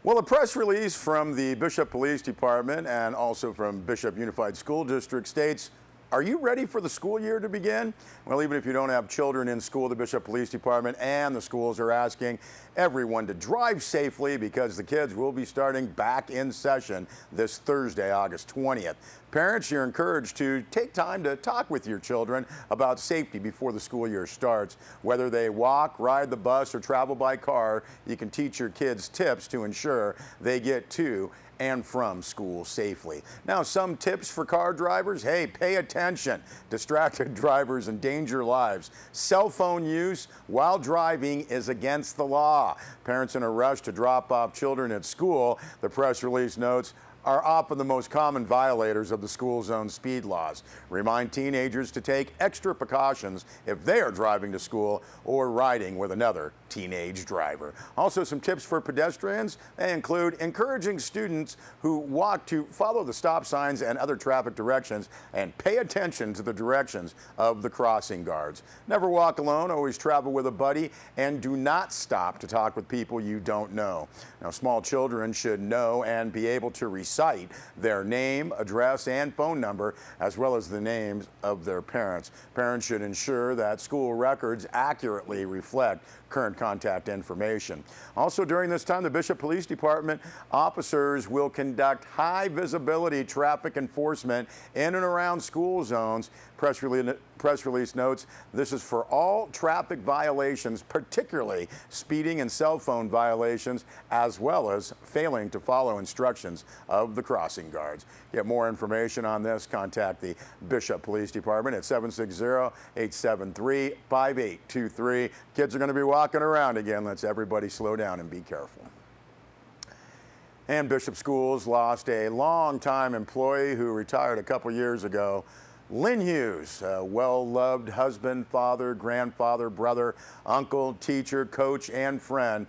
Well, a press release from the Bishop Police Department and also from Bishop Unified School District states, are you ready for the school year to begin? Well, even if you don't have children in school, the Bishop Police Department and the schools are asking everyone to drive safely because the kids will be starting back in session this Thursday, August 20th. Parents, you're encouraged to take time to talk with your children about safety before the school year starts. Whether they walk, ride the bus, or travel by car, you can teach your kids tips to ensure they get to and from school safely. Now, some tips for car drivers. Hey, pay attention. Distracted drivers endanger lives. Cell phone use while driving is against the law. Parents in a rush to drop off children at school, the press release notes, are often the most common violators of the school zone speed laws. Remind teenagers to take extra precautions if they are driving to school or riding with another teenage driver. Also, some tips for pedestrians. They include encouraging students who walk to follow the stop signs and other traffic directions and pay attention to the directions of the crossing guards. Never walk alone, always travel with a buddy, and do not stop to talk with people you don't know. Now, small children should know and be able to recite their name, address, and phone number, as well as the names of their parents. Parents should ensure that school records accurately reflect current contact information. Also, during this time, the Bishop Police Department officers will conduct high visibility traffic enforcement in and around school zones. Press release notes this is for all traffic violations, particularly speeding and cell phone violations, as well as failing to follow instructions of the crossing guards. Get more information on this, contact the Bishop Police Department at 760-873-5823. Kids are going to be walking around again. Let's everybody slow down and be careful. And Bishop Schools lost a longtime employee who retired a couple years ago. Lynn Hughes, a well-loved husband, father, grandfather, brother, uncle, teacher, coach, and friend,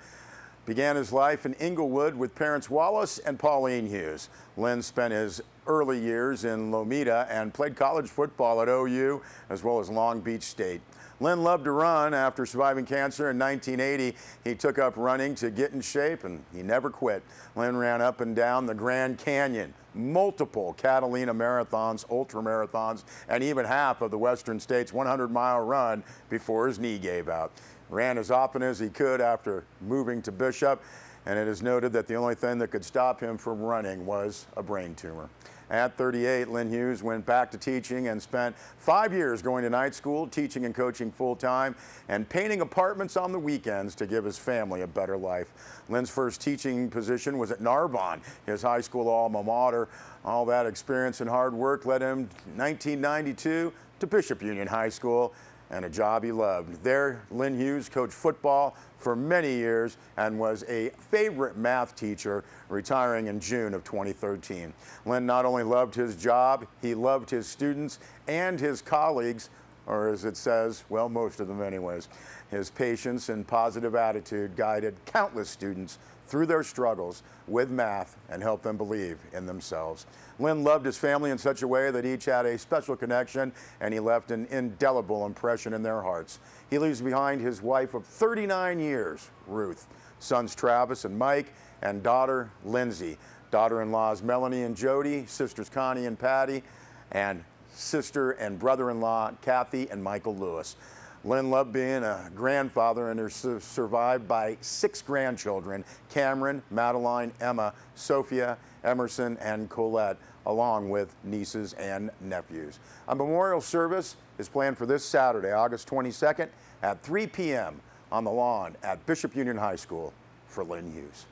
began his life in Inglewood with parents Wallace and Pauline Hughes. Lynn spent his early years in Lomita and played college football at OU as well as Long Beach State. Lynn loved to run. After surviving cancer in 1980, he took up running to get in shape, and he never quit. Lynn ran up and down the Grand Canyon, multiple Catalina marathons, ultra marathons, and even half of the Western States 100-mile run before his knee gave out. Ran as often as he could after moving to Bishop, and it is noted that the only thing that could stop him from running was a brain tumor. At 38, Lynn Hughes went back to teaching and spent 5 years going to night school, teaching and coaching full-time, and painting apartments on the weekends to give his family a better life. Lynn's first teaching position was at Narbonne, his high school alma mater. All that experience and hard work led him in 1992 to Bishop Union High School, and a job he loved. There, Lynn Hughes coached football for many years and was a favorite math teacher, retiring in June of 2013. Lynn not only loved his job, he loved his students and his colleagues, or as it says, well, most of them anyways. His patience and positive attitude guided countless students through their struggles with math and helped them believe in themselves. Lynn loved his family in such a way that each had a special connection, and he left an indelible impression in their hearts. He leaves behind his wife of 39 years, Ruth, sons Travis and Mike, and daughter Lindsay, daughter-in-laws Melanie and Jody, sisters Connie and Patty, and sister and brother-in-law Kathy and Michael Lewis. Lynn loved being a grandfather and is survived by 6 grandchildren: Cameron, Madeline, Emma, Sophia, Emerson, and Colette, along with nieces and nephews. A memorial service is planned for this Saturday, August 22nd at 3 p.m. on the lawn at Bishop Union High School for Lynn Hughes.